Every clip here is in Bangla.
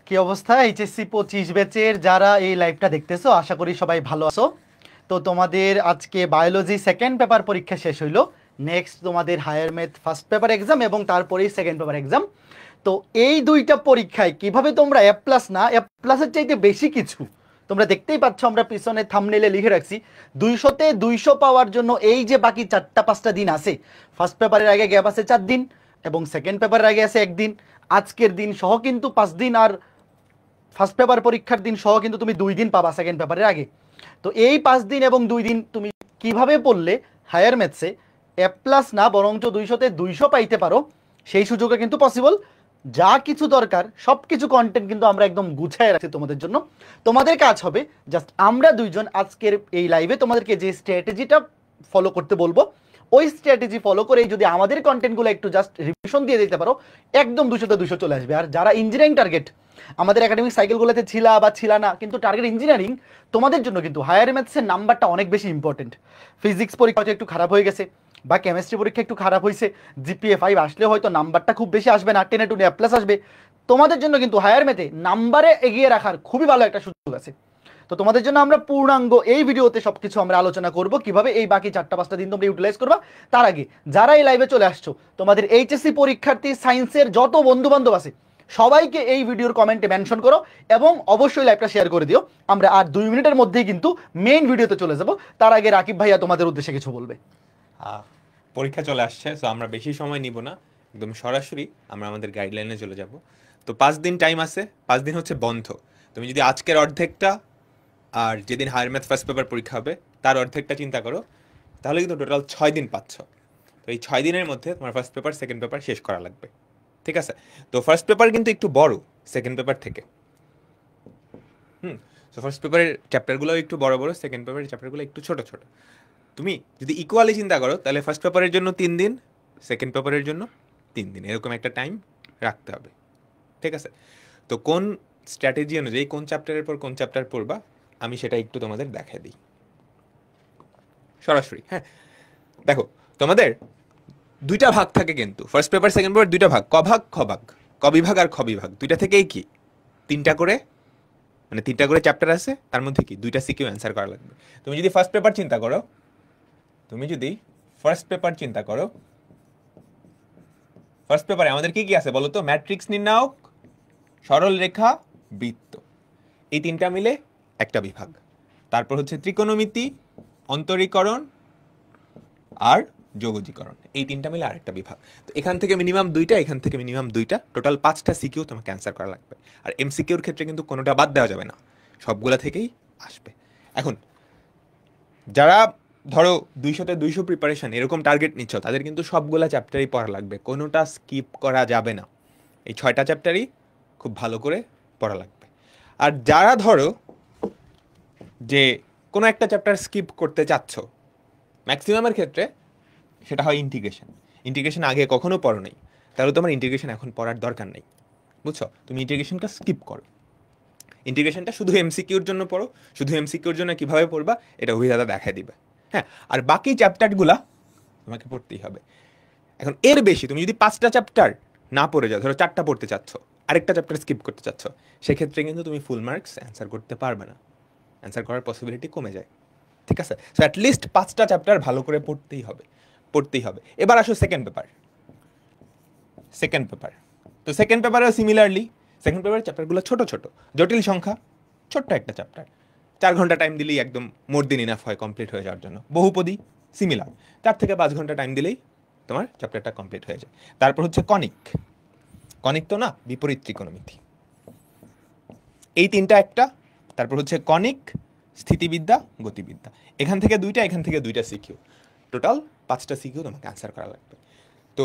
কি অবস্থা এইচএসসি 25 ব্যাচের যারা এই লাইভটা দেখতেছো, আশা করি সবাই ভালো আছো। তো তোমাদের আজকে বায়োলজি সেকেন্ড পেপার পরীক্ষা শেষ হইলো। নেক্সট তোমাদের higher math first paper exam এবং তারপরেই সেকেন্ড পেপার এক্সাম। তো এই দুইটা পরীক্ষায় কিভাবে তোমরা এ প্লাস না এ প্লাসের চাইতে বেশি কিছু, তোমরা দেখতেই পাচ্ছ আমরা পিছনে থাম্বনেইলে লিখে রাখছি 200-তে 200 পাওয়ার জন্য এই যে বাকি 4-5টা দিন আছে, ফার্স্ট পেপারের আগে গ্যাপ আছে 4 দিন এবং সেকেন্ড পেপারের আগে আছে 1 দিন, আজকের দিন সহ কিন্তু 5 দিন, আর ফার্স্ট পেপার পরীক্ষার দিন সহ কিন্তু তুমি 2 দিন পাবা সেকেন্ড পেপারের আগে। তো এই 5 দিন এবং 2 দিন তুমি কিভাবে পড়লে হায়ার ম্যাথসে এ প্লাস না বরঞ্চ 200-তে 200 পাইতে পারো, সেই সুযোগটা কিন্তু পসিবল। যা কিছু দরকার সব কিছু কন্টেন্ট কিন্তু আমরা একদম গুছায় রাখছি তোমাদের জন্য। তোমাদের কাজ হবে জাস্ট আমরা দুইজন আজকের এই লাইভে তোমাদেরকে যে স্ট্র্যাটেজিটা ফলো করতে বলবো, ওই স্ট্র্যাটেজি ফলো করে যদি আমাদের কন্টেন্টগুলো একটু জাস্ট রিভিশন দিয়ে দিতে পারো, একদম 200-তে 200 চলে আসবে। আর যারা ইঞ্জিনিয়ারিং টার্গেট আমাদের একাডেমিক সাইকেলগুলোতে ছিলা বা ছিলা না, কিন্তু টার্গেট ইঞ্জিনিয়ারিং, তোমাদের জন্য কিন্তু হায়ার ম্যাথসের নাম্বারটা অনেক বেশি ইম্পর্টেন্ট। ফিজিক্স পরীক্ষা হয়তো একটু খারাপ হয়ে গেছে বা কেমিস্ট্রি পরীক্ষা একটু খারাপ হয়েছে, জিপিএ 5 আসলে হয়তো নাম্বারটা খুব বেশি আসবে না, 10-এ 2 প্লাস আসবে। তোমাদের জন্য কিন্তু হায়ার ম্যাথে নাম্বারে এগিয়ে রাখার খুবই ভালো একটা সুযোগ আছে। তো তোমাদের জন্য আমরা পূর্ণাঙ্গ এই ভিডিওতে সবকিছু আমরা আলোচনা করব, কিভাবে এই বাকি 4-5টা দিন তোমরা ইউটিলাইজ করবা। তার আগে যারা এই লাইভে চলে আসছো, তোমাদের এইচএসসি পরীক্ষার্থী সায়েন্সের যত বন্ধু বান্ধব আছে সবাইকে এই ভিডিওর কমেন্টে মেনশন করো এবং অবশ্যই লাইভটা শেয়ার করে দিও। আমরা আর 2 মিনিটের মধ্যেই কিন্তু মেইন ভিডিওতে চলে যাব। তার আগে রাকিব ভাইয়া তোমাদের উদ্দেশ্যে কিছু বলবে। পরীক্ষা চলে আসছে, সো আমরা বেশি সময় নিব না, একদম সরাসরি আমরা আমাদের গাইডলাইনে চলে যাব। তো 5 দিন টাইম আছে, 5 দিন হচ্ছে বন্ধ। তুমি যদি আজকের অর্ধেকটা আর যেদিন হায়ার ম্যাথ ফার্স্ট পেপার পরীক্ষা হবে তার অর্ধেকটা চিন্তা করো, তাহলে কিন্তু টোটাল 6 দিন পাচ্ছ। তো এই 6 দিনের মধ্যে তোমার ফার্স্ট পেপার সেকেন্ড পেপার শেষ করা লাগবে, ঠিক আছে? তো ফার্স্ট পেপার কিন্তু একটু বড় সেকেন্ড পেপার থেকে। তো ফার্স্ট পেপারের চ্যাপ্টারগুলো একটু বড় বড়, সেকেন্ড পেপারের চ্যাপ্টারগুলো একটু ছোট ছোট। তুমি যদি ইকুয়ালি চিন্তা করো তাহলে ফার্স্ট পেপারের জন্য 3 দিন, সেকেন্ড পেপারের জন্য 3 দিন, এরকম একটা টাইম রাখতে হবে, ঠিক আছে? তো কোন স্ট্র্যাটেজি অনুযায়ী কোন চ্যাপ্টারের পর কোন চ্যাপ্টার পড়বা আমি সেটা একটু তোমাদের দেখাই দিই সরাসরি। হ্যাঁ, দেখো তোমাদের 2টা ভাগ থাকে কিন্তু ফার্স্ট পেপার সেকেন্ড পেপার 2টা ভাগ, ক ভাগ খ ভাগ, ক বিভাগ আর খ বিভাগ। 2টা থেকেই কি 3টা করে, মানে 3টা করে চ্যাপ্টার আছে, তার মধ্যে কি 2টা সিকিউ অ্যান্সার করা লাগবে। তুমি যদি ফার্স্ট পেপার চিন্তা করো, ফার্স্ট পেপারে আমাদের কি কি আছে বলো তো? ম্যাট্রিক্স নির্ণায়ক, সরল রেখা, বৃত্ত, এই 3টা মিলে একটা বিভাগ। তারপর হচ্ছে ত্রিকোণমিতি, অন্তরীকরণ আর যোগজীকরণ, এই 3টা মিলে আরেকটা বিভাগ। তো এখান থেকে মিনিমাম 2টা, এখান থেকে মিনিমাম 2টা, টোটাল 5টা সিকিউ তোমাকে অ্যান্সার করা লাগবে। আর এমসিকিউর ক্ষেত্রে কিন্তু কোনোটা বাদ দেওয়া যাবে না, সবগুলা থেকেই আসবে। এখন যারা ধরো 200-তে 200 প্রিপারেশন এরকম টার্গেট নিচ্ছ, তাদের কিন্তু সবগুলা চ্যাপ্টারই পড়া লাগবে, কোনোটা স্কিপ করা যাবে না। এই 6টা চ্যাপ্টারই খুব ভালো করে পড়া লাগবে। আর যারা ধরো যে কোনো একটা চ্যাপ্টার স্কিপ করতে চাচ্ছ, ম্যাক্সিমামের ক্ষেত্রে সেটা হয় ইন্টিগ্রেশন আগে কখনো পড়ো নাই, তাহলে তোমার ইন্টিগ্রেশন এখন পড়ার দরকার নেই, বুঝছো? তুমি ইন্টিগ্রেশনটা স্কিপ করো, ইন্টিগ্রেশনটা শুধু এমসিকিউর জন্য পড়ো। শুধু এমসিকিউর জন্য কিভাবে পড়বা এটা অভিজ্ঞতা দেখায় দিবে। হ্যাঁ, আর বাকি চ্যাপ্টারগুলা তোমাকে পড়তেই হবে। এখন এর বেশি তুমি যদি 5টা চ্যাপ্টার না পড়ে যাও, ধরো 4টা পড়তে চাচ্ছ, আরেকটা চ্যাপ্টার স্কিপ করতে চাচ্ছ, সেক্ষেত্রে কিন্তু তুমি ফুল মার্কস অ্যান্সার করতে পারবে না, অ্যান্সার করার পসিবিলিটি কমে যায়, ঠিক আছে? সো অ্যাটলিস্ট 5টা চ্যাপ্টার ভালো করে পড়তেই হবে। এবার আসো সেকেন্ড পেপার। তো সেকেন্ড পেপারেও সিমিলারলি সেকেন্ড পেপারের চ্যাপ্টারগুলো ছোট ছোট, জটিল সংখ্যা, ছোট্ট একটা চ্যাপ্টার, 4 ঘন্টা টাইম দিলেই একদম মোর দিন ইনাফ হয় কমপ্লিট হয়ে যাওয়ার জন্য। বহুপদী সিমিলার, 4 থেকে 5 ঘন্টা টাইম দিলেই তোমার চ্যাপ্টারটা কমপ্লিট হয়ে যায়। তারপর হচ্ছে কনিক তো না, বিপরীত ত্রিকোণমিতি, এই 3টা একটা। তারপর হচ্ছে কনিক, স্থিতিবিদ্যা, গতিবিদ্যা, এখান থেকে 2টা, এখান থেকে 2টা সিকিউ, টোটাল 5টা সিকিউ তোমাকে অ্যান্সার করা লাগবে। তো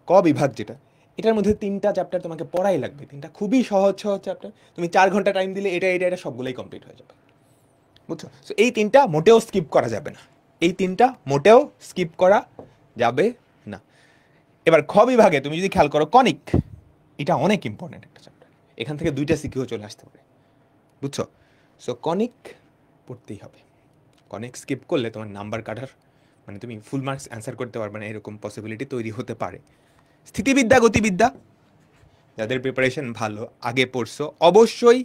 ক বিভাগ যেটা, এটার মধ্যে 3টা চ্যাপ্টার তোমাকে পড়াই লাগবে, 3টা খুবই সহজ চ্যাপ্টার। তুমি 4 ঘন্টা টাইম দিলে এটা সবগুলোই কমপ্লিট হয়ে যাবে, বুঝছো? সো এই 3টা মোটেও স্কিপ করা যাবে না, এবার খ বিভাগে তুমি যদি খেয়াল করো, কনিক, এটা অনেক ইম্পর্টেন্ট একটা চ্যাপ্টার, এখান থেকে 2টা সিকিউ চলে আসতে পারে, বুঝছো? সো কনিক পড়তেই হবে। কনিক স্কিপ করলে তোমার নাম্বার কাটার, মানে তুমি ফুল মার্কস অ্যান্সার করতে পারবে না, এরকম পসিবিলিটি তৈরি হতে পারে। স্থিতিবিদ্যা, গতিবিদ্যা, যাদের প্রিপারেশন ভালো, আগে পড়ছো, অবশ্যই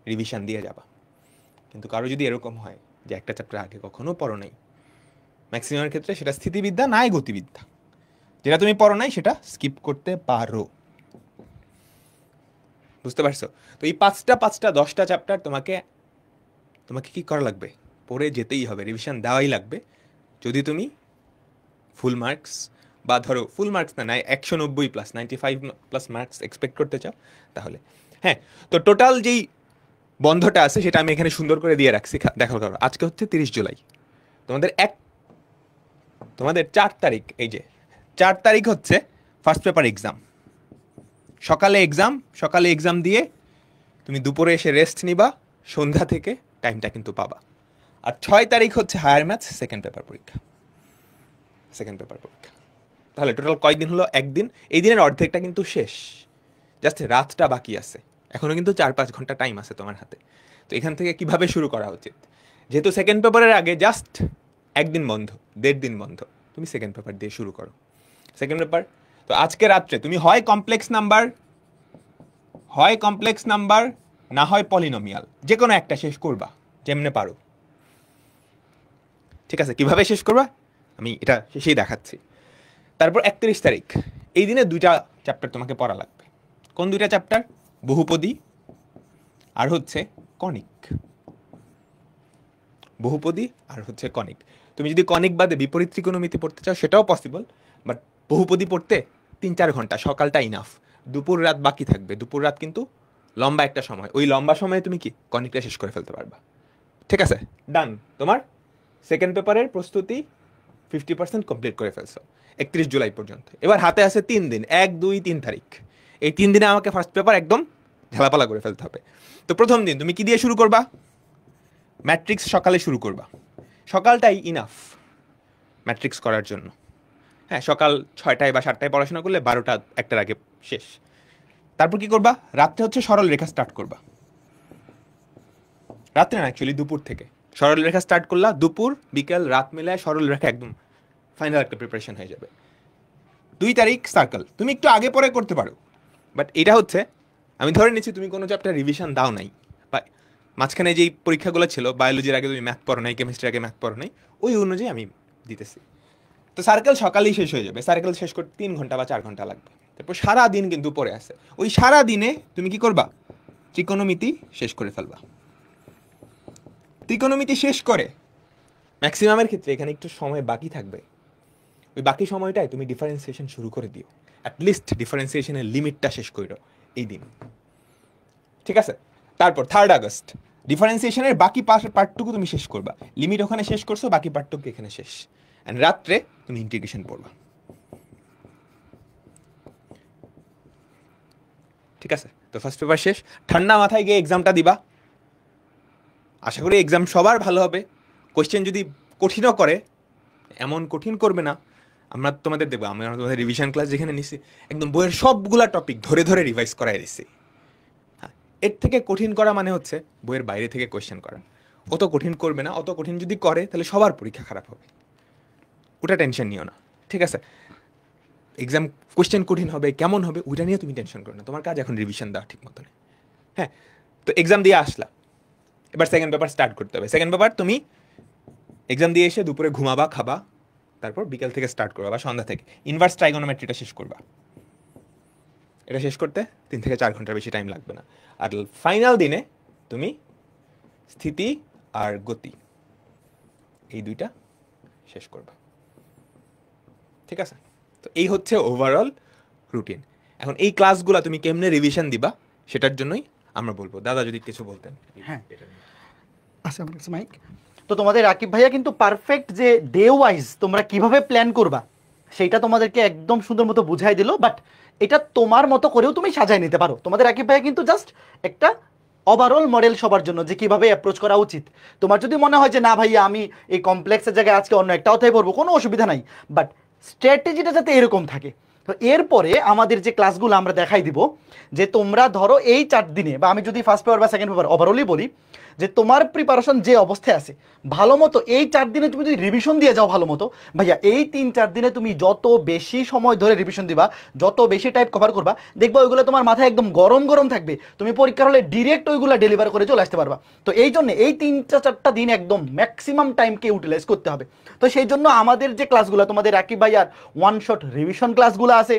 রিভিশন দিয়ে যাবা। কিন্তু কারো যদি এরকম হয় যে একটা চ্যাপ্টার আগে কখনো পড়ো নাই, ম্যাক্সিমামের ক্ষেত্রে সেটা স্থিতিবিদ্যা নাই গতিবিদ্যা, যেটা তুমি পড়ো নাই সেটা স্কিপ করতে পারো। বুঝতে পারছো? তো এই পাঁচটা 10টা চ্যাপ্টার তোমাকে কি করা লাগবে? পড়ে যেতেই হবে, রিভিশন দেওয়াই লাগবে, যদি তুমি ফুল মার্কস বা ধরো ফুল মার্কস না, 190+, 95+ মার্কস এক্সপেক্ট করতে চাও তাহলে। হ্যাঁ, তো টোটাল যেই বন্ধটা আছে সেটা আমি এখানে সুন্দর করে দিয়ে রাখছি, দেখো করো। আজকে হচ্ছে 30 জুলাই, তোমাদের 4 তারিখ, এই যে 4 তারিখ হচ্ছে ফার্স্ট পেপার এক্সাম। সকালে এক্সাম দিয়ে তুমি দুপুরে এসে রেস্ট নিবা, সন্ধ্যা থেকে টাইমটা কিন্তু পাবা। আর 6 তারিখ হচ্ছে হায়ার ম্যাথস সেকেন্ড পেপার পরীক্ষা। তাহলে টোটাল কয়েকদিন হলো? একদিন। এই দিনের অর্ধেকটা কিন্তু শেষ, জাস্ট রাতটা বাকি আছে, এখনো কিন্তু 4-5 ঘন্টা টাইম আছে তোমার হাতে। তো এখান থেকে কিভাবে শুরু করা উচিত? যেহেতু সেকেন্ড পেপারের আগে জাস্ট 1 দিন বন্ধ, 1.5 দিন বন্ধ, তুমি সেকেন্ড পেপার দিয়ে শুরু করো। সেকেন্ড পেপার তো আজকে রাত্রে তুমি হয় কমপ্লেক্স নাম্বার না হয় পলিনোমিয়াল, যে কোনো একটা শেষ করবা যেমনে পারো। ঠিক আছে, কিভাবে শেষ করবা আমি এটা শেষেই দেখাচ্ছি। তারপর 31 তারিখ, এই দিনে 2টা চ্যাপ্টার তোমাকে পড়া লাগবে। কোন 2টা চ্যাপ্টার? বহুপদী আর হচ্ছে কনিক। তুমি যদি কনিক বাদে বিপরীত ত্রিকোণমিতি পড়তে চাও সেটাও পসিবল, বাট বহুপদী পড়তে 3-4 ঘন্টা, সকালটা ইনাফ। দুপুর রাত বাকি থাকবে, দুপুর রাত কিন্তু লম্বা একটা সময়, ওই লম্বা সময়ে তুমি কি কনিকটা শেষ করে ফেলতে পারবা। ঠিক আছে, ডান। তোমার সেকেন্ড পেপারের প্রস্তুতি 50% কমপ্লিট করে ফেলছো 31 জুলাই পর্যন্ত। এবার হাতে আছে 3 দিন, 1, 2, 3 তারিখ। এই 3 দিনে আমাকে ফার্স্ট পেপার একদম ঝালাপালা করে ফেলতে হবে। তো প্রথম দিন তুমি কি দিয়ে শুরু করবা? ম্যাট্রিক্স সকালে শুরু করবা, সকালটাই ইনাফ ম্যাট্রিক্স করার জন্য। হ্যাঁ, সকাল 6টায় বা 7টায় পড়াশোনা করলে 12টা 1টার আগে শেষ। তারপর কি করবা? রাত্রে হচ্ছে সরল রেখা স্টার্ট করবা। রাত্রে না, অ্যাকচুয়ালি দুপুর থেকে সরল রেখা স্টার্ট করলা, দুপুর বিকেল রাত মিলায় সরল রেখা একদম ফাইনাল একটা প্রিপারেশন হয়ে যাবে। 2 তারিখ সার্কেল, তুমি একটু আগে পরে করতে পারো, বাট এটা হচ্ছে আমি ধরে নিচ্ছি তুমি কোনো চ্যাপ্টার রিভিশন দাও নাই, বা মাঝখানে যেই পরীক্ষাগুলো ছিল, বায়োলজির আগে তুমি ম্যাথ পড়ো নাই, কেমিস্ট্রির আগে ম্যাথ পড়ো নাই, ওই অনুযায়ী আমি দিতেছি। তো সার্কেল সকালেই শেষ হয়ে যাবে, সার্কেল শেষ করতে 3 ঘন্টা বা 4 ঘন্টা লাগবে। তারপর সারা দিন কিন্তু পড়ে আছে, ওই সারা দিনে তুমি কি করবা? ত্রিকোণমিতি শেষ করে ফেলবা। ত্রিকোণমিতি শেষ করে ম্যাক্সিমামের ক্ষেত্রে এখানে একটু সময় বাকি থাকবে, ওই বাকি সময়টায় তুমি ডিফারেন্সিয়েশন শুরু করে দিও। অ্যাটলিস্ট ডিফারেন্সিয়েশনের লিমিটটা শেষ করো এই দিন। ঠিক আছে, তারপর 3 আগস্ট ডিফারেন্সিয়েশনের বাকি পার্টটুকু তুমি শেষ করবা। লিমিট ওখানে শেষ করছো, বাকি পার্টটুকু এখানে শেষ। অ্যান্ড রাত্রে তুমি ইন্টিগ্রেশন পড়বা। ঠিক আছে, তো ফার্স্ট পেপার শেষ, ঠান্ডা মাথায় গিয়ে এক্সামটা দিবা। আশা করি এক্সাম সবার ভালো হবে। কোয়েশ্চেন যদি কঠিনও করে, এমন কঠিন করবে না, আমরা তোমাদের দেবো। আমরা তোমাদের রিভিশন ক্লাস যেখানে নিছি, একদম বইয়ের সবগুলা টপিক ধরে ধরে রিভাইজ করাই দিচ্ছি। হ্যাঁ, এর থেকে কঠিন করা মানে হচ্ছে বইয়ের বাইরে থেকে কোয়েশ্চেন করা। অত কঠিন করবে না, অত কঠিন যদি করে তাহলে সবার পরীক্ষা খারাপ হবে, ওটা টেনশন নিও না। ঠিক আছে, এক্সাম কোয়েশ্চেন কঠিন হবে কেমন হবে ওইটা নিয়ে তুমি টেনশন করো না, তোমার কাজ এখন রিভিশন দেওয়া ঠিক মতন। হ্যাঁ, তো এক্সাম দিয়ে আসলা, এবার সেকেন্ড পেপার স্টার্ট করতে হবে। সেকেন্ড পেপার তুমি এক্সাম দিয়ে এসে দুপুরে ঘুমাবা, খাবা, তারপর বিকেল থেকে স্টার্ট করবা বা সন্ধ্যা থেকে ইনভার্স ট্রাইগোনোমেট্রিটা শেষ করবা। এটা শেষ করতে 3 থেকে 4 ঘন্টার বেশি টাইম লাগবে না। আর ফাইনাল দিনে তুমি স্থিতি আর গতি, এই 2টা শেষ করবা। ঠিক আছে, তো এই হচ্ছে ওভারঅল রুটিন। এখন এই ক্লাসগুলো তুমি কেমনে রিভিশন দিবা সেটার জন্যই আমরা বলবো। দাদা যদি কিছু বলতেন। হ্যাঁ, আচ্ছা, আমার কাছে মাইক। তো তোমাদের রাকিব ভাইয়া কিন্তু পারফেক্ট যে ডে ওয়াইজ তোমরা কিভাবে প্ল্যান করবা সেইটা তোমাদেরকে একদম সুন্দর মতো বুঝাই দিল। বাট এটা তোমার মতো করেও তুমি সাজায় নিতে পারো। তোমাদের রাকিব ভাইয়া কিন্তু জাস্ট একটা ওভারঅল মডেল সবার জন্য যে কিভাবে অ্যাপ্রোচ করা উচিত। তোমার যদি মনে হয় যে না ভাইয়া আমি এই কমপ্লেক্সের জায়গায় আজকে অন্য একটা অধ্যায় পড়বো, কোনো অসুবিধা নাই, বাট স্ট্র্যাটেজিটা যাতে এরকম থাকে। তো এরপরে আমাদের যে ক্লাসগুলো আমরা দেখাই দিব যে তোমরা ধরো এই 4 দিনে, বা আমি যদি ফার্স্ট পেপার বা সেকেন্ড পেপার ওভারঅলই বলি, যে তোমার প্রিপারেশন যে অবস্থায় আছে ভালো মতো এই 4 দিনে তুমি যদি রিভিশন দিয়ে যাও ভালো মতো, ভাইয়া এই 3-4 দিনে তুমি যত বেশি সময় ধরে রিভিশন দিবা, যত বেশি টাইপ কভার করবা, দেখবা ওইগুলো তোমার মাথায় একদম গরম গরম থাকবে, তুমি পরীক্ষার হলে ডিরেক্ট ওইগুলো ডেলিভার করে চলে আসতে পারবা। তো এই জন্য এই 3-4টা দিন একদম ম্যাক্সিমাম টাইমকে ইউটিলাইজ করতে হবে। তো সেই জন্য আমাদের যে ক্লাসগুলো তোমাদের রাকিব ভাইয়ার ওয়ান শট রিভিশন ক্লাসগুলো আছে,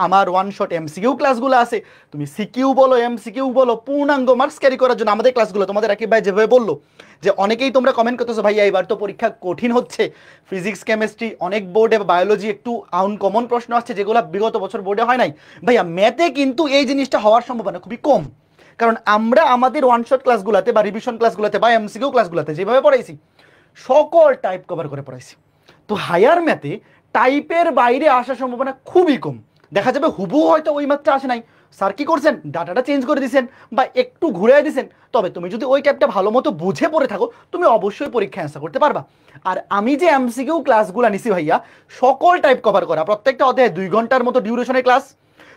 আমার ওয়ান শট এমসিকিউ ক্লাসগুলো আছে, তুমি সিকিউ বলো এমসিকিউ বলো, পূর্ণাঙ্গ মার্কস ক্যারি করার জন্য আমাদের ক্লাসগুলো তোমাদের রাকিব ভাই যেভাবে বললো, যে অনেকেই তোমরা কমেন্ট করতেছো ভাইয়া এবার তো পরীক্ষা কঠিন হচ্ছে, ফিজিক্স কেমিস্ট্রি অনেক বোর্ডে, বায়োলজি একটু আনকমন প্রশ্ন আসছে যেগুলো বিগত বছর বোর্ডে হয় নাই। ভাইয়া ম্যাথে কিন্তু এই জিনিসটা হওয়ার সম্ভাবনা খুবই কম, কারণ আমরা আমাদের ওয়ান শট ক্লাসগুলোতে বা রিভিশন ক্লাসগুলোতে বা এমসিকিউ ক্লাসগুলোতে যেভাবে পড়াইছি সকল টাইপ কভার করে পড়াইছি। তো হায়ার ম্যাথে টাইপের বাইরে আসার সম্ভাবনা খুবই কম, দেখা যাবে হুবু হয়তো ওই মাত্রা আসে নাই, স্যার কি করছেন ডাটাটা চেঞ্জ করে দিয়েছেন বা একটু ঘুরে দিয়েছেন, তবে তুমি যদি ওই টাইপটা ভালো মতো বুঝে পড়ে থাকো তুমি অবশ্যই পরীক্ষা অ্যান্সার করতে পারবা। আর আমি যে এমসিকিউ ক্লাসগুলো নিছি ভাইয়া সকল টাইপ কভার করা, প্রত্যেকটা অধ্যায়ে 2 ঘন্টার মতো ডিউরেশনের ক্লাস,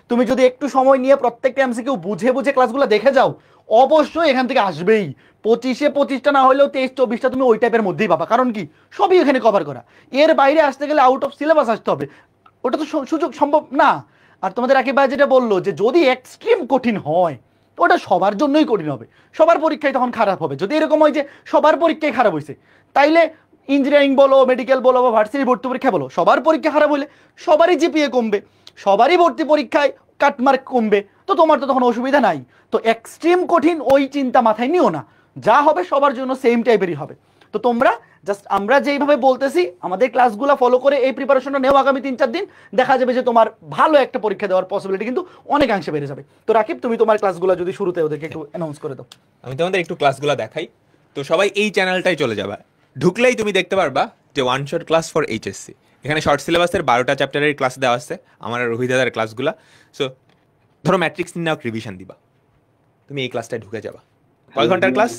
তুমি যদি একটু সময় নিয়ে প্রত্যেকটা এমসিকিউ বুঝে বুঝে ক্লাসগুলো দেখে যাও অবশ্যই এখান থেকে আসবেই 25-25টা না হলেও 23-24টা তুমি ওই টাইপের মধ্যেই পাবা। কারণ কি সবই এখানে কভার করা, এর বাইরে আসতে গেলে আউট অফ সিলেবাস আসতে হবে, ওটা তো সুযোগ সম্ভব না। আর তোমাদের রাকিব ভাই যেটা বললো যে যদি এক্সট্রিম কঠিন হয় তো ওটা সবার জন্যই কঠিন হবে, সবার পরীক্ষায় তখন খারাপ হবে। যদি এরকম হয় যে সবার পরীক্ষায় খারাপ হয়েছে, তাইলে ইঞ্জিনিয়ারিং বলো মেডিকেল বলো বা ভার্সিটি ভর্তি পরীক্ষা বলো সবার পরীক্ষা খারাপ হলে সবারই জিপিএ কমবে, সবারই ভর্তি পরীক্ষায় কাটমার্ক কমবে, তো তোমার তো তখন অসুবিধা নাই। তো এক্সট্রিম কঠিন ওই চিন্তা মাথায় নিও না, যা হবে সবার জন্য সেম টাইপেরই হবে। তো তোমরা জাস্ট আমরা যেইভাবে বলতেছি আমাদের ক্লাসগুলো ফলো করে এই প্রিপারেশনটা নেও আগামী 3-4 দিন, দেখা যাবে যে তোমার ভালো একটা পরীক্ষা দেওয়ার পসিবিলিটি কিন্তু অনেকাংশে বেড়ে যাবে। তো রাকিব তুমি তোমার ক্লাসগুলো যদি শুরুতে ওদেরকে একটু অ্যানাউন্স করে দাও। আমি তোমাদের একটু ক্লাসগুলো দেখাই। তো সবাই এই চ্যানেলটাই চলে যাবে, ঢুকলেই তুমি দেখতে পারবা যে one shot class for HSC, এখানে শর্ট সিলেবাসের 12টা চ্যাপ্টারের ক্লাস দেওয়া আছে, আমার আর রোহিত দাদার ক্লাসগুলো। সো ধরো ম্যাট্রিক্স নিয়ে রিভিশন দিবা, তুমি এই ক্লাসটায় ঢুকে যাবা। কয় ঘন্টার ক্লাস?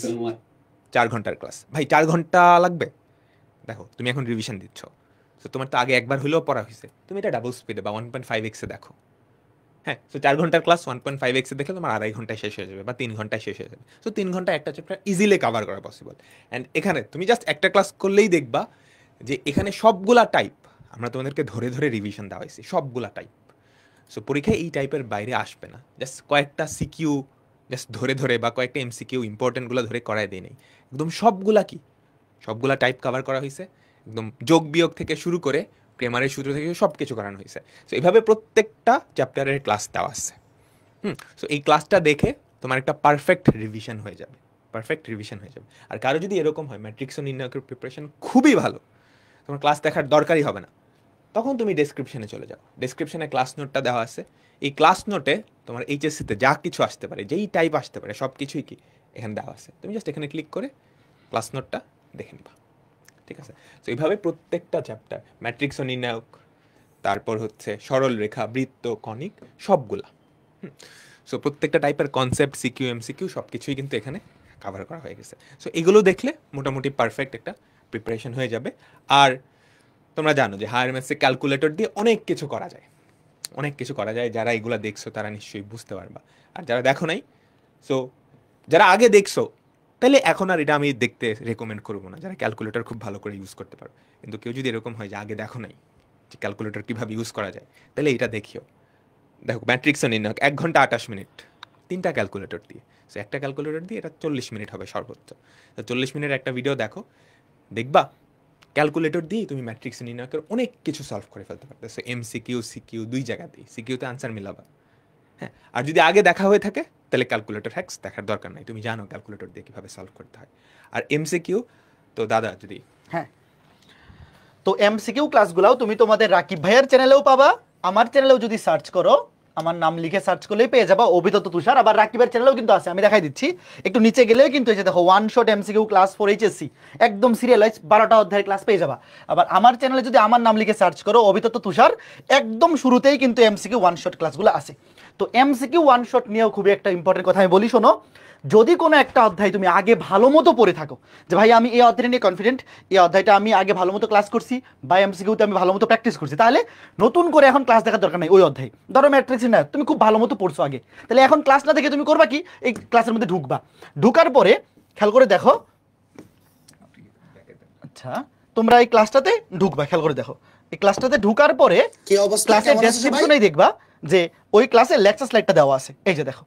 4 ঘন্টার ক্লাস। ভাই 4 ঘন্টা লাগবে? দেখো তুমি এখন রিভিশন দিচ্ছ, তো তোমার তো আগে একবার হলেও পড়া হয়েছে, তুমি এটা ডাবল স্পিডে বা 1.5x দেখো। হ্যাঁ, সো 4 ঘন্টার ক্লাস 1.5x দেখে তোমার 2.5 ঘন্টায় শেষ হয়ে যাবে বা 3 ঘন্টায় শেষ হয়ে যাবে। সো 3 ঘন্টায় একটা চ্যাপ্টার ইজিলি কভার করা পসিবল। অ্যান্ড এখানে তুমি জাস্ট একটা ক্লাস করলেই দেখবা যে এখানে সবগুলা টাইপ আমরা তোমাদেরকে ধরে ধরে রিভিশন দেওয়া হয়েছে, সবগুলা টাইপ। সো পরীক্ষায় এই টাইপের বাইরে আসবে না, জাস্ট কয়েকটা সিকিউ জাস্ট ধরে ধরে বা কয়েকটা এমসিকিউ ইম্পর্টেন্টগুলো ধরে করায় দিয়ে নেই, একদম সবগুলা কি সবগুলা টাইপ কভার করা হয়েছে, একদম যোগ বিয়োগ থেকে শুরু করে ক্রেমারের সূত্র থেকে সব কিছু করানো হয়েছে। সো এইভাবে প্রত্যেকটা চ্যাপ্টারের ক্লাস দেওয়া আছে। সো এই ক্লাসটা দেখে তোমার একটা পারফেক্ট রিভিশন হয়ে যাবে, পারফেক্ট রিভিশন হয়ে যাবে। আর কারো যদি এরকম হয় ম্যাট্রিক্স ও নির্ণায়কের প্রিপারেশন খুবই ভালো, তোমার ক্লাস দেখার দরকারই হবে না, তখন তুমি ডেসক্রিপশনে চলে যাও, ডেসক্রিপশনে ক্লাস নোটটা দেওয়া আছে। এই ক্লাস নোটে তোমার এইচএসসিতে যা কিছু আসতে পারে, যেই টাইপ আসতে পারে সব কিছুই কি এখানে দেওয়া আছে, তুমি জাস্ট এখানে ক্লিক করে ক্লাস নোটটা দেখে নিবা, ঠিক আছে? তো এইভাবে প্রত্যেকটা চ্যাপ্টার ম্যাট্রিক্স ও নির্ণায়ক, তারপর হচ্ছে সরল রেখা, বৃত্ত, কনিক, সবগুলা। সো প্রত্যেকটা টাইপের কনসেপ্ট, সিকিউ, এমসিকিউ সব কিছুই কিন্তু এখানে কভার করা হয়ে গেছে। সো এগুলো দেখলে মোটামুটি পারফেক্ট একটা প্রিপারেশন হয়ে যাবে। আর তোমরা জানো যে হায়ার ম্যাথসে ক্যালকুলেটর দিয়ে অনেক কিছু করা যায়, অনেক কিছু করা যায়। যারা এগুলো দেখছো তারা নিশ্চয়ই বুঝতে পারবা, আর যারা দেখো নাই, সো যারা আগে দেখছো তাহলে এখন আর এটা আমি দেখতে রেকমেন্ড করবো না, যারা ক্যালকুলেটর খুব ভালো করে ইউজ করতে পারো। কিন্তু কেউ যদি এরকম হয় যে আগে দেখো নাই যে ক্যালকুলেটর কীভাবে ইউজ করা যায়, তাহলে এটা দেখিও। দেখো ম্যাট্রিক্স ও নির্ণায়ক 1 ঘন্টা 28 মিনিট, 3টা ক্যালকুলেটর দিয়ে। সো একটা ক্যালকুলেটর দিয়ে এটা 40 মিনিট হবে সর্বোচ্চ। তো 40 মিনিটের একটা ভিডিও দেখো, দেখবা ক্যালকুলেটর দিয়ে তুমি ম্যাট্রিক্স নির্ণায়কের অনেক কিছু সলভ করে ফেলতে পারতেছো, এমসিকিউ সিকিউ 2 জায়গাতেই। সিকিউতে আনসার মিলাবা, হ্যাঁ। আর যদি আগে দেখা হয়ে থাকে তাহলে ক্যালকুলেটর হ্যাক্স দেখার দরকার নাই, তুমি জানো ক্যালকুলেটর দিয়ে কীভাবে সলভ করতে হয়। আর এমসিকিউ তো দাদা যদি হ্যাঁ, তো এমসিকিউ ক্লাসগুলোও তুমি তোমাদের রাকিব ভাইয়ের চ্যানেলেও পাবা, আমার চ্যানেলেও যদি সার্চ করো আমার নাম লিখে সার্চ করলেই পেয়ে যাবা অভিদত্ত তুষার। আবার রাকিবের চ্যানেলেও কিন্তু আছে, আমি দেখাই দিচ্ছি, একটু নিচে গেলেও কিন্তু এই যে দেখো one shot MCQ class for HSC, একদম সিরিয়ালাইজ 12টা অধ্যায়ের ক্লাস পেয়ে যাবা। আবার আমার চ্যানেলে যদি আমার নাম লিখে সার্চ করো অভিদত্ত তুষার, একদম শুরুতেই কিন্তু এমসিকিউ ওয়ান শট ক্লাসগুলো আছে। তো এমসিকিউ ওয়ান শট নিয়েও খুবই একটা ইম্পর্টেন্ট কথা আমি বলি, শোনো, যদি কোনো একটা অধ্যায় তুমি আগে ভালো মতো পড়ে থাকো, যে ভাই আমি এই অধ্যায়টা নিয়ে কনফিডেন্ট, এই অধ্যায়টা আমি আগে ভালো মতো ক্লাস করছি বা এমসিকিউতে আমি ভালো মতো প্র্যাকটিস করছি, তাহলে নতুন করে এখন ক্লাস দেখার দরকার নেই। ওই অধ্যায় ধরো ম্যাট্রিক্স না, তুমি খুব ভালো মতো পড়ছো আগে, তাহলে এখন ক্লাস না দেখে তুমি করবা কি, এই ক্লাসের মধ্যে ঢুকবা, ঢুকার পরে খেয়াল করে দেখো। আচ্ছা, তোমরা এই ক্লাসটাতে ঢুকবা, খেয়াল করে দেখো। এই ক্লাসটাতে ঢুকার পরে কি অবস্থা, ক্লাসের কেমন আছো সবাই? ডেসক্রিপশনেই দেখবা যে ওই ক্লাসের লেকচার স্লাইডটা দেওয়া আছে। এই যে দেখো,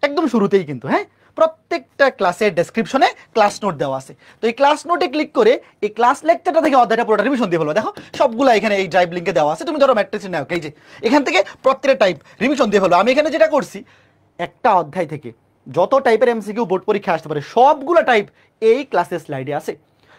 একদম শুরুতেই কিন্তু, হ্যাঁ, প্রত্যেকটা ক্লাসের ডেসক্রিপশনে ক্লাস নোট দেওয়া আছে। তো এই ক্লাস নোটে ক্লিক করে এই ক্লাস লেকচারটা থেকে অধ্যায়টা পুরোটা রিভিশন দিয়ে ফেলবো। দেখো সবগুলো এখানে এই ড্রাইভ লিঙ্কে দেওয়া আছে। তুমি ধরো ম্যাট্রিক্স নাও, এই যে এখান থেকে প্রত্যেকটা টাইপ রিভিশন দিয়ে ফেলবো। আমি এখানে যেটা করছি, একটা অধ্যায় থেকে যত টাইপের এমসিকিউ বোর্ড পরীক্ষা আসতে পারে সবগুলো টাইপ এই ক্লাসের স্লাইডে আছে।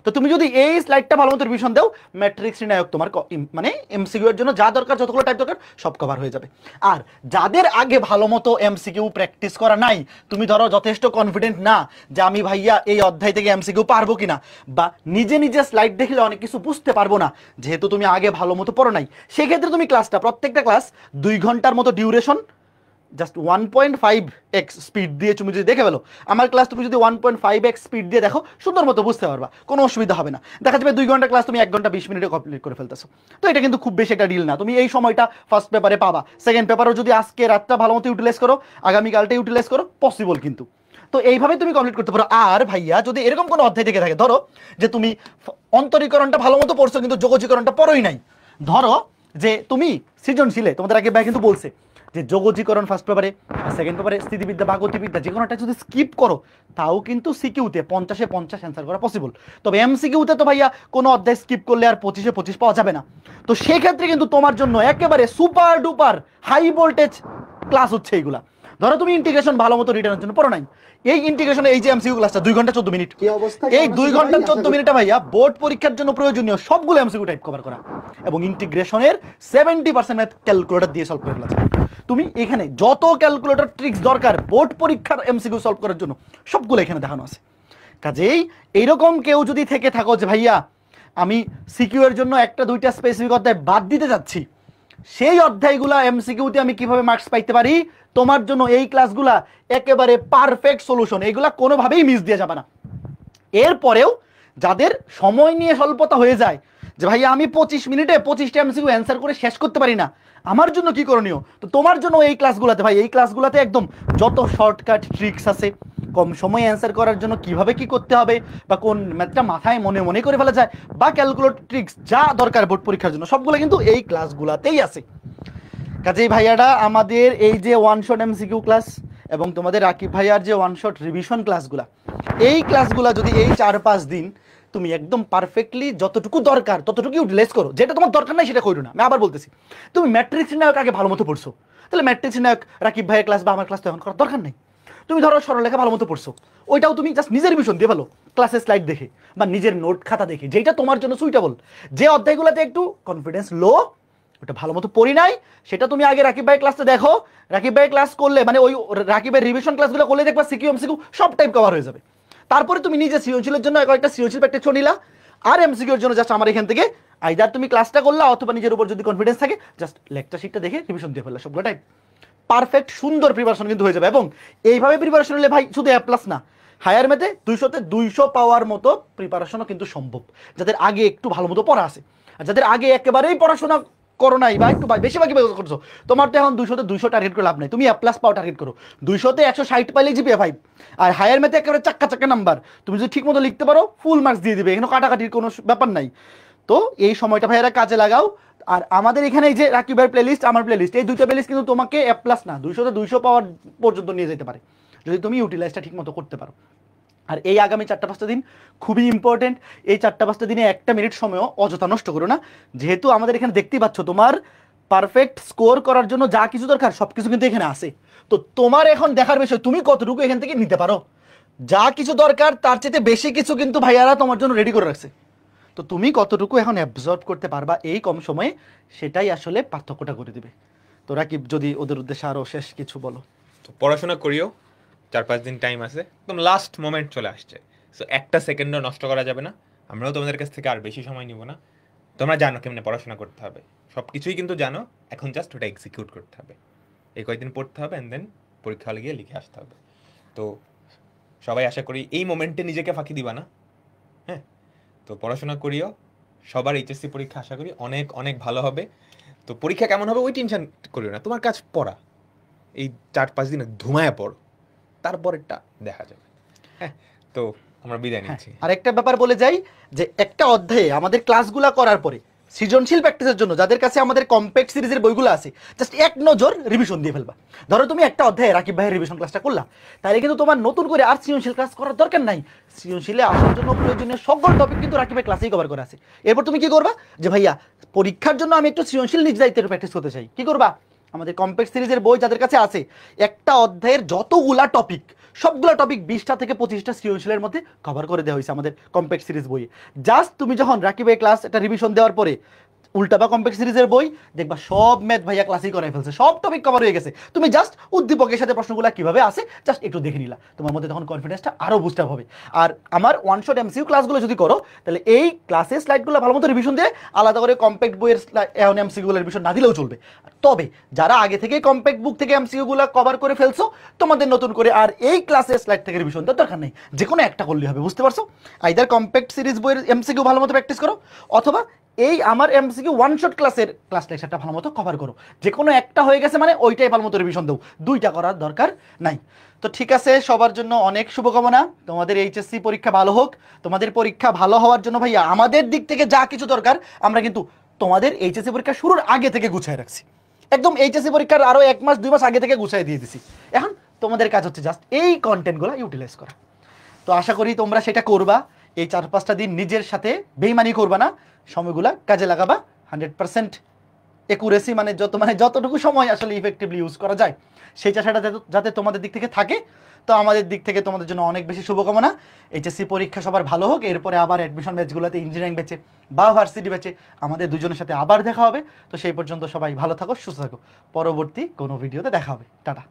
তো তুমি যদি এই স্লাইডটা ভালো মতো রিভিশন দাও, ম্যাট্রিক্স নির্ণায়ক তোমার মানে এমসিকিউ এর জন্য যা দরকার, যতগুলো টাইপ দরকার সব কভার হয়ে যাবে। আর যাদের আগে ভালো মতো এমসিকিউ প্র্যাকটিস করা নাই, তুমি ধরো যথেষ্ট কনফিডেন্ট না যে আমি ভাইয়া এই অধ্যায় থেকে এমসিকিউ পারবো কিনা, বা নিজে নিজে স্লাইড দেখলে অনেক কিছু বুঝতে পারবো না যেহেতু তুমি আগে ভালো মতো পড়ো নাই, সেক্ষেত্রে তুমি ক্লাসটা, প্রত্যেকটা ক্লাস 2 ঘন্টার মতো ডিউরেশন, জাস্ট 1.5x স্পিড দিয়ে তুমি যদি দেখে ফেলো, আমার ক্লাস তুমি যদি 1.5x স্পিড দিয়ে দেখো, সুন্দর মতো বুঝতে পারবা, কোনো অসুবিধা হবে না। দেখা যাবে 2 ঘন্টা ক্লাস তুমি 1 ঘন্টা 20 মিনিটে কমপ্লিট করে ফেলতেছো। তো এটা কিন্তু খুব বেশি একটা ডিল না, তুমি এই সময়টা ফার্স্ট পেপারে পাবা। সেকেন্ড পেপারও যদি আজকে রাতটা ভালো মতো ইউটিলাইজ করো, আগামীকালটা ইউটিলাইজ করো, পসিবল কিন্তু। তো এইভাবে তুমি কমপ্লিট করতে পারো। আর ভাইয়া যদি এরকম কোনো অধ্যায় থেকে থাকে, ধরো যে তুমি অন্তরীকরণটা ভালো মতো পড়ছো কিন্তু যোগজীকরণটা পড়োই নাই, ধরো যে তুমি সৃজনশীলে, তোমাদের আগে ভাই কিন্তু বলছে যে যোগজীকরণ ফার্স্ট পেপারে, সেকেন্ড পেপারে স্থিতিবিদ্যা বা গতিবিদ্যা যে কোনোটা যদি স্কিপ করো, তাও কিন্তু সিকিউতে 50-এ 50 অ্যান্সার করা পসিবল। তবে এমসিকিউতে তো ভাইয়া কোনো অধ্যায় স্কিপ করলে আর 25-এ 25 পাওয়া যাবে না। তো সেক্ষেত্রে কিন্তু তোমার জন্য একেবারে super duper high voltage class হচ্ছে এইগুলা। ধরো তুমি ইন্টিগ্রেশন ভালো মতো রিটার্নের জন্য পড়ো নাই, এই ইন্টিগ্রেশনে এই যে এমসিকিউ ক্লাসটা 2 ঘন্টা 14 মিনিট, কি অবস্থা, এই কেমন 2 আছো ঘন্টা সবাই? 14 মিনিটে ভাইয়া বোর্ড পরীক্ষার জন্য প্রয়োজনীয় সবগুলো এমসিকিউ টাইপ কভার করা, এবং ইন্টিগ্রেশনের 70% ম্যাথ ক্যালকুলেটর দিয়ে সলভ করে ফেলা যায়। তুমি এখানে যত ক্যালকুলেটর ট্রিক্স দরকার বোর্ড পরীক্ষার এমসিকিউ সলভ করার জন্য, সবগুলো এখানে দেখানো আছে। কাজেই এইরকম কেউ যদি থেকে থাকো যে ভাইয়া আমি সিকিউ এর জন্য একটা দুইটা স্পেসিফিক অধ্যায় বাদ দিতে যাচ্ছি, সেই অধ্যায়গুলা এমসিকিউতে আমি কিভাবে মার্কস পাইতে পারি, তোমার জন্য এই ক্লাসগুলা একেবারে পারফেক্ট সলিউশন। এগুলা কোনোভাবেই মিস দিয়ে যাবে না। এরপরেও যাদের সময় নিয়ে স্বল্পতা হয়ে যায় যে ভাইয়া আমি 25 মিনিটে 25টা এমসিকিউ অ্যান্সার করে শেষ করতে পারি না, আমার জন্য কি করণীয়? তো তোমার জন্য এই ক্লাসগুলোতে ভাই, এই ক্লাসগুলোতে একদম যত শর্টকাট ট্রিক্স আছে, কম সময়ে অ্যান্সার করার জন্য কিভাবে কি করতে হবে, বা কোন ম্যাথটা মাথায় মনে মনে করে ফেলা যায়, বা ক্যালকুলেটর ট্রিক্স যা দরকার বোর্ড পরীক্ষার জন্য, সবগুলো কিন্তু এই ক্লাসগুলোতেই আছে। কাজেই ভাইয়াটা আমাদের এই যে ওয়ান শট এমসিকিউ ক্লাস এবং তোমাদের রাকিব ভাইয়ার যে ওয়ান শট রিভিশন ক্লাসগুলা, এই ক্লাসগুলা যদি এই 4-5 দিন তুমি একদম পারফেক্টলি যতটুকু দরকার ততটুকু ইউটিলাইজ করো, যেটা তোমার দরকার নাই সেটা করো না। আমি আবার বলতেছি, তুমি ম্যাট্রিক্স নায়ক আগে ভালো মতো পড়ছো, তাহলে ম্যাট্রিক্স নায়ক রাকিব ভাইয়ের ক্লাস বা আমার ক্লাস তো এখন করার দরকার নাই। তুমি ধরো সরলরেখা ভালো মতো পড়ছো, ওইটাও তুমি জাস্ট নিজের রিভিশন দিয়ে ফেলো, ক্লাসের স্লাইড দেখে বা নিজের নোট খাতা দেখে, যেটা তোমার জন্য সুইটেবল। যে অধ্যায়গুলোতে একটু কনফিডেন্স লো, ওটা ভালো মতো পড়ি নাই, সেটা তুমি আগে রাকিব ভাই ক্লাসটা দেখো। রাকিব ভাই ক্লাস করলে, মানে ওই রাকিবের রিভিশন ক্লাসগুলো করলে দেখবা সিকিউ এমসিকিউ সব টাইপ কভার হয়ে যাবে। তারপরে তুমি নিজে সৃজনশীলের জন্য কয়েকটা সৃজনশীল প্র্যাকটিস নিলা, আর এমসিকিউর জন্য জাস্ট আমার এখান থেকে আইদার তুমি ক্লাসটা করলা, অথবা নিজের উপর যদি কনফিডেন্স থাকে জাস্ট লেকচার শিটটা দেখে রিভিশন দিয়ে ফেললা, সবগুলো টাইপ পারফেক্ট সুন্দর প্রিপারেশন কিন্তু হয়ে যাবে। এবং এইভাবে প্রিপারেশন হলে ভাই শুধু এ প্লাস না, হায়ার ম্যাথে 200-তে 200 পাওয়ার মতো প্রিপারেশনও কিন্তু সম্ভব, যাদের আগে একটু ভালো মতো পড়া আছে। আর যাদের আগে একেবারেই পড়াশোনা করো নাই বা একটু বেশিরভাগই করছো, তোমার তো এখন 200-তে 200 টার্গেট করে লাভ নাই, তুমি এ প্লাস পাও টার্গেট করো। 200-তে 160 পাইলে জিপিএ 5। আর হায়ার ম্যাথে একেবারে চাক্কা চাক্কা নাম্বার, তুমি যদি ঠিক মতো লিখতে পারো ফুল মার্কস দিয়ে দিবে, এখানে কাটাকাটির কোনো ব্যাপার নাই। তো এই সময়টা ভাইয়ারা কাজে লাগাও। আর আমাদের এখানে এই যে রাকিবের প্লেলিস্ট, আমার প্লেলিস্ট, এই দুইটা প্লেলিস্ট কিন্তু তোমাকে এ প্লাস না 200-তে 200 পাওয়ার পর্যন্ত নিয়ে যেতে পারে যদি তুমি ইউটিলাইজটা ঠিক মতো করতে পারো। আর এই আগামী 4-5টা দিন খুবই ইম্পর্টেন্ট। এই 4-5টা দিনে 1 মিনিট সময়ও অযথা নষ্ট করো না, যেহেতু আমাদের এখানে দেখতেই পাচ্ছ তোমার পারফেক্ট স্কোর করার জন্য যা কিছু দরকার সব কিছু কিন্তু এখানে আছে। তো তোমার এখন দেখার বিষয় তুমি কতটুকু এখান থেকে নিতে পারো। যা কিছু দরকার তার চেয়ে বেশি কিছু কিন্তু ভাইয়ারা তোমার জন্য রেডি করে রাখছে। তো তুমি কতটুকু এখন অ্যাবজর্ব করতে পারবা এই কম সময়ে, সেটাই আসলে পার্থক্যটা করে দিবে। তো রাকিব, যদি ওদের উদ্দেশ্যে আরও শেষ কিছু বলো। তো পড়াশোনা করিও, 4-5 দিন টাইম আছে, একদম লাস্ট মোমেন্ট চলে আসছে, সো একটা সেকেন্ডও নষ্ট করা যাবে না। আমরাও তোমাদের কাছ থেকে আর বেশি সময় নিব না। তোমরা জানো কেমনে পড়াশোনা করতে হবে, সব কিছুই কিন্তু জানো, এখন জাস্ট ওটা এক্সিকিউট করতে হবে। এই কয়েকদিন পড়তে হবে, অ্যান্ড দেন পরীক্ষা হলে গিয়ে লিখে আসতে হবে। তো সবাই আশা করি এই মোমেন্টে নিজেকে ফাঁকি দিবা না। হ্যাঁ, তো পড়াশোনা করিও, সবার এইচএসসি পরীক্ষা আশা করি অনেক অনেক ভালো হবে। তো পরীক্ষা কেমন হবে ওই টেনশন করিও না, তোমার কাজ পড়া। এই 4-5 দিনে ধুমায়া পড়ো, তারপরেরটা দেখা যাবে। হ্যাঁ, তো আমরা বিদায় নিচ্ছি। আরেকটা ব্যাপার বলে যাই যে একটা অধ্যায়ে আমাদের ক্লাসগুলো করার পরে সৃজনশীল প্র্যাকটিসের জন্য যাদের কাছে আমাদের কম্প্যাক্ট সিরিজের বইগুলো আছে জাস্ট এক নজর রিভিশন দিয়ে ফেলবা। ধরো তুমি একটা অধ্যায়ে রাকিব ভাইয়ের রিভিশন ক্লাসটা করলা, তাহলে কিন্তু তোমার নতুন করে আর সৃজনশীল ক্লাস করার দরকার নাই। সৃজনশীলে আসার জন্য প্রয়োজনীয় সকল টপিক কিন্তু রাকিবের ক্লাসেই কভার করা আছে। এরপর তুমি কি করবা যে ভাইয়া পরীক্ষার জন্য আমি একটু সৃজনশীল নিজ দায়িত্বে প্র্যাকটিস করতে চাই, কি করবা? আমাদের কম্প্যাক্ট সিরিজের বই যাদের কাছে আছে একটা অধ্যায়ের যতগুলা টপিক সবগুলো টপিক 20টা থেকে 25টা সৃজনশীলের মধ্যে কভার করে দেওয়া হয়েছে আমাদের কম্প্যাক্ট সিরিজ বইয়ে। জাস্ট তুমি যখন রাকিবের ক্লাস একটা রিভিশন দেওয়ার পরে উল্টাবা কম্প্যাক্ট সিরিজের বই দেখবা সব ম্যাথ ভাইয়া ক্লাসই করাই ফেলছে, সব টপিক কভার হয়ে গেছে। তুমি জাস্ট উদ্দীপকের সাথে প্রশ্নগুলো কিভাবে আসে জাস্ট একটু দেখে নিলা, তোমার মধ্যে তখন কনফিডেন্সটা আরো বুস্ট আপ হবে। আর আমার ওয়ান শট এমসিকিউ ক্লাসগুলো যদি করো তাহলে এই ক্লাসের স্লাইডগুলো ভালো মতো রিভিশন দিয়ে আলাদা করে কম্প্যাক্ট বইয়ের এমসিকিউগুলো রিভিশন না দিলেও চলবে। তবে যারা আগে থেকে কম্প্যাক্ট বুক থেকে এমসিকিউগুলো কভার করে ফেলছো তোমাদের নতুন করে আর এই ক্লাসের স্লাইড থেকে রিভিশন দেওয়ার দরকার নেই, যে কোনো একটা করলেই হবে, বুঝতে পারছো? আইদার কম্প্যাক্ট সিরিজ বইয়ের এমসিকিউ ভালো মতো প্র্যাকটিস করো অথবা এই আমার এমসিকিউ ওয়ান শট ক্লাসের ক্লাস লেকচারটা ভালো মতো কভার করো। যে কোনো একটা হয়ে গেছে মানে ওইটাই ভালো মতো রিভিশন দাও, দুইটা করার দরকার নাই। তো ঠিক আছে, সবার জন্য অনেক শুভকামনা, তোমাদের এইচএসসি পরীক্ষা ভালো হোক। তোমাদের পরীক্ষা ভালো হওয়ার জন্য ভাইয়া আমাদের দিক থেকে যা কিছু দরকার আমরা কিন্তু তোমাদের এইচএসসি পরীক্ষা শুরুর আগে থেকে গুছিয়ে রাখছি, একদম এইচএসসি পরীক্ষার আরো 1 মাস 2 মাস আগে থেকে গুছিয়ে দিয়ে দিছি। এখন তোমাদের কাজ হচ্ছে জাস্ট এই কন্টেন্টগুলো ইউটিলাইজ করা। তো আশা করি তোমরা সেটা করবা। এই 4-5টা দিন নিজের সাথে বেইমানি করবা না, সময়গুলা কাজে লাগাবা। 100% একুরেসি মানে যতটুকু সময় আসলে ইফেক্টিভলি ইউজ করা যায় সেই চেষ্টাটা যাতে তোমাদের দিক থেকে থাকে। তো আমাদের দিক থেকে তোমাদের জন্য অনেক বেশি শুভকামনা। এইচএসসি পরীক্ষা সবার ভালো হোক। এরপরে আবার অ্যাডমিশন ব্যাচগুলোতে ইঞ্জিনিয়ারিং ব্যাচে বা ভার্সিটি ব্যাচে আমাদের দুজনের সাথে আবার দেখা হবে। তো সেই পর্যন্ত সবাই ভালো থাকো, সুস্থ থাকো। পরবর্তী কোনো ভিডিওতে দেখা হবে। টাটা।